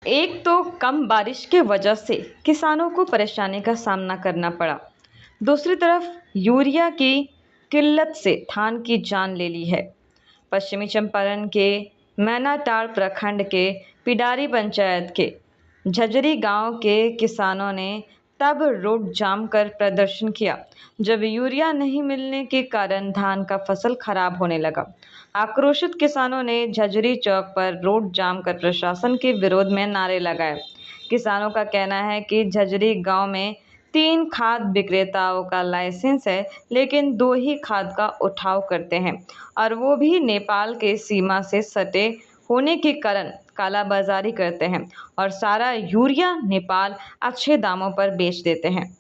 एक तो कम बारिश की वजह से किसानों को परेशानी का सामना करना पड़ा। दूसरी तरफ यूरिया की किल्लत से धान की जान ले ली है। पश्चिमी चंपारण के मैनाटाड़ प्रखंड के पिडारी पंचायत के झजरी गांव के किसानों ने तब रोड जाम कर प्रदर्शन किया जब यूरिया नहीं मिलने के कारण धान का फसल खराब होने लगा। आक्रोशित किसानों ने झजरी चौक पर रोड जाम कर प्रशासन के विरोध में नारे लगाए। किसानों का कहना है कि झजरी गांव में 3 खाद विक्रेताओं का लाइसेंस है, लेकिन 2 ही खाद का उठाव करते हैं और वो भी नेपाल के सीमा से सटे होने के कारण कालाबाजारी करते हैं और सारा यूरिया नेपाल अच्छे दामों पर बेच देते हैं।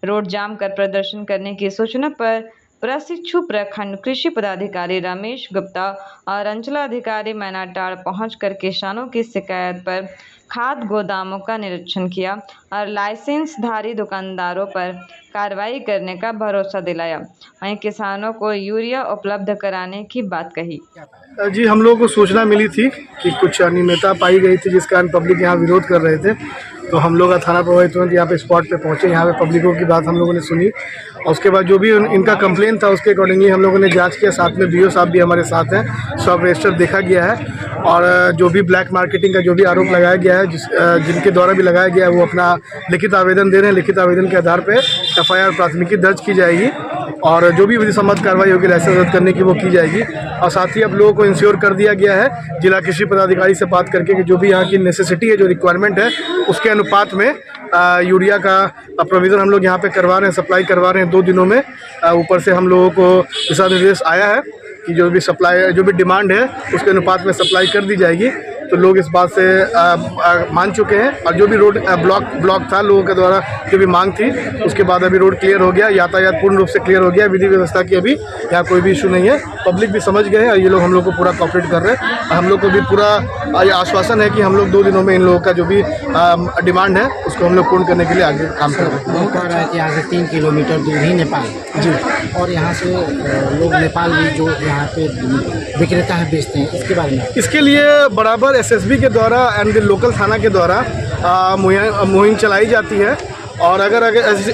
रोड जाम कर प्रदर्शन करने की सूचना पर प्रशिक्षु प्रखंड कृषि पदाधिकारी रमेश गुप्ता और अंचलाधिकारी मैनाटाड़ पहुंचकर किसानों की शिकायत पर खाद गोदामों का निरीक्षण किया और लाइसेंसधारी दुकानदारों पर कार्रवाई करने का भरोसा दिलाया। वहीं किसानों को यूरिया उपलब्ध कराने की बात कही। जी, हम लोगों को सूचना मिली थी कि कुछ अनियमितता पाई गई थी, जिस कारण पब्लिक यहाँ विरोध कर रहे थे। तो हम लोग थाना प्रभारी तुरंत यहाँ पे स्पॉट पे पहुँचे। यहाँ पे पब्लिकों की बात हम लोगों ने सुनी और उसके बाद जो भी इनका कंप्लेन था उसके अकॉर्डिंगली हम लोगों ने जांच किया। साथ में बीओ साहब भी हमारे साथ हैं, सब रजिस्टर देखा गया है और जो भी ब्लैक मार्केटिंग का जो भी आरोप लगाया गया है, जिनके द्वारा भी लगाया गया है, वो अपना लिखित आवेदन दे रहे हैं। लिखित आवेदन के आधार पर FIR प्राथमिकी दर्ज की जाएगी और जो भी विधि सम्मत कार्रवाई होगी लाइसेंस रद्द करने की वो की जाएगी। और साथ ही अब लोगों को इंश्योर कर दिया गया है जिला कृषि पदाधिकारी से बात करके कि जो भी यहाँ की नेसेसिटी है, जो रिक्वायरमेंट है, उसके अनुपात में यूरिया का प्रोविज़न हम लोग यहाँ पे करवा रहे हैं, सप्लाई करवा रहे हैं 2 दिनों में। ऊपर से हम लोगों को दिशा निर्देश आया है कि जो भी डिमांड है उसके अनुपात में सप्लाई कर दी जाएगी। तो लोग इस बात से मान चुके हैं और जो भी रोड ब्लॉक था लोगों के द्वारा, जो भी मांग थी, उसके बाद अभी रोड क्लियर हो गया, यातायात पूर्ण रूप से क्लियर हो गया। विधि व्यवस्था की अभी यहाँ कोई भी इशू नहीं है। पब्लिक भी समझ गए हैं और ये लोग हम लोग को पूरा कोऑपरेट कर रहे हैं। हम लोग को भी पूरा ये आश्वासन है कि हम लोग 2 दिनों में इन लोगों का जो भी डिमांड है उसको हम लोग पूर्ण करने के लिए आगे काम कर रहे हैं। वो कह रहा है कि यहाँ से 3 किलोमीटर दूर ही नेपाल जी, और यहाँ से लोग नेपाल भी जो यहाँ पे विक्रेता है बेचते हैं, इसके बारे में इसके लिए बराबर SSB के द्वारा एंड लोकल थाना के द्वारा मुहिम चलाई जाती है। और अगर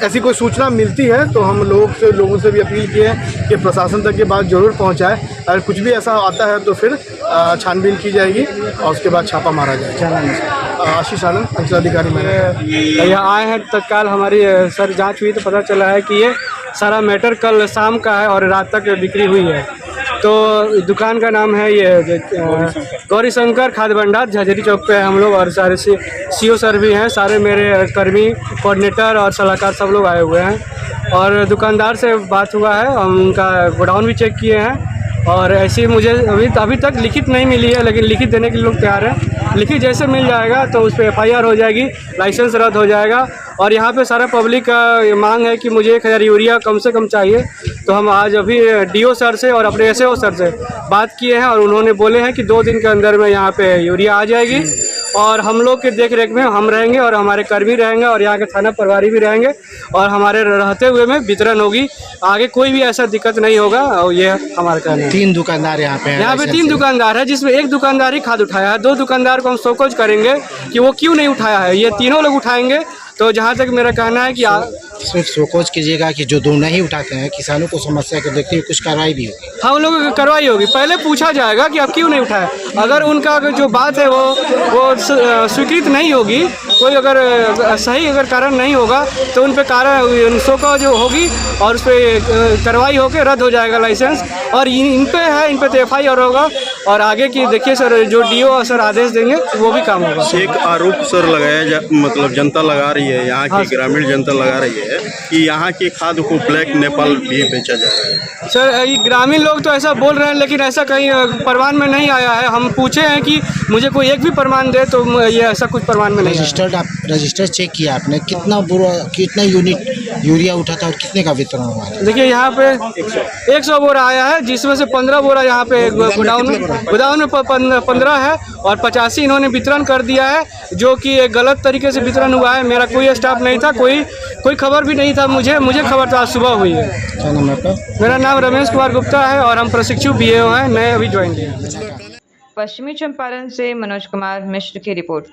ऐसी कोई सूचना मिलती है तो हम लोगों से भी अपील की है कि प्रशासन तक ये बात जरूर पहुंचाए। अगर कुछ भी ऐसा आता है तो फिर छानबीन की जाएगी और उसके बाद छापा मारा जाएगा। आशीष आनंद, अंचलाधिकारी। मैंने यहाँ आए हैं तत्काल हमारी सर जांच हुई तो पता चला है कि ये सारा मैटर कल शाम का है और रात तक बिक्री हुई है। तो दुकान का नाम है ये गौरी शंकर खाद्य भंडार, झजरी चौक पे है हम लोग और सारे CO सर भी हैं, सारे मेरे कर्मी, कोऑर्डिनेटर और सलाहकार सब लोग आए हुए हैं। और दुकानदार से बात हुआ है, हम उनका गोडाउन भी चेक किए हैं और ऐसी मुझे अभी तक लिखित नहीं मिली है, लेकिन लिखित देने के लिए लोग तैयार हैं। लिखित जैसे मिल जाएगा तो उस पर FIR हो जाएगी, लाइसेंस रद्द हो जाएगा। और यहाँ पे सारा पब्लिक का ये मांग है कि मुझे 1000 यूरिया कम से कम चाहिए। तो हम आज अभी DO सर से और अपने SAO सर से बात किए हैं और उन्होंने बोले हैं कि 2 दिन के अंदर में यहाँ पे यूरिया आ जाएगी और हम लोग के देख रेख में हम रहेंगे और हमारे कर्मी रहेंगे और यहाँ के थाना प्रभारी भी रहेंगे और हमारे रहते हुए में वितरण होगी। आगे कोई भी ऐसा दिक्कत नहीं होगा और ये हमारा कहना है। 3 दुकानदार यहाँ पे हैं। यहाँ पे 3 दुकानदार है, जिसमें एक दुकानदार ही खाद उठाया है। 2 दुकानदार को हम शोकॉज करेंगे कि वो क्यों नहीं उठाया है, ये तीनों लोग उठाएंगे। तो जहाँ तक मेरा कहना है कि इसमें शोकॉज कीजिएगा कि जो 2 नहीं उठाते हैं किसानों को समस्या को देखते हुए कुछ कार्रवाई भी होगी। हाँ, उन लोगों की कार्रवाई होगी। पहले पूछा जाएगा कि आप क्यों नहीं उठाए। अगर उनका जो बात है वो स्वीकृत नहीं होगी, कोई अगर सही अगर कारण नहीं होगा तो उन पर कारण शोकॉज होगी और उस पर कार्रवाई होकर रद्द हो जाएगा लाइसेंस। और इन पे तो FIR होगा और आगे की देखिए सर, जो DO सर आदेश देंगे वो भी काम होगा। एक आरोप सर लगाया मतलब जनता लगा रही है, यहाँ की ग्रामीण जनता लगा रही है कि यहाँ की खाद को ब्लैक नेपाल भी बेचा जा रहा है। सर, ये ग्रामीण लोग तो ऐसा बोल रहे हैं, लेकिन ऐसा कहीं प्रमाण में नहीं आया है। हम पूछे हैं कि मुझे कोई एक भी प्रमाण दे, तो ये ऐसा कुछ प्रमाण में नहीं। रजिस्टर चेक किया आपने, कितना यूनिट यूरिया उठा था और कितने का वितरण हुआ है? देखिए यहाँ पे 100 बोरा आया है, जिसमें से 15 बोरा यहाँ पे गोदाम में 15 है और 85 इन्होंने वितरण कर दिया है, जो कि एक गलत तरीके से वितरण हुआ है। मेरा कोई स्टाफ नहीं था, कोई खबर भी नहीं था। मुझे खबर था आज सुबह हुई है। क्या नाम है आपका? मेरा नाम रमेश कुमार गुप्ता है और हम प्रशिक्षु BAO हैं, नए अभी ज्वाइन किए हैं। पश्चिमी चंपारण से मनोज कुमार मिश्र की रिपोर्ट।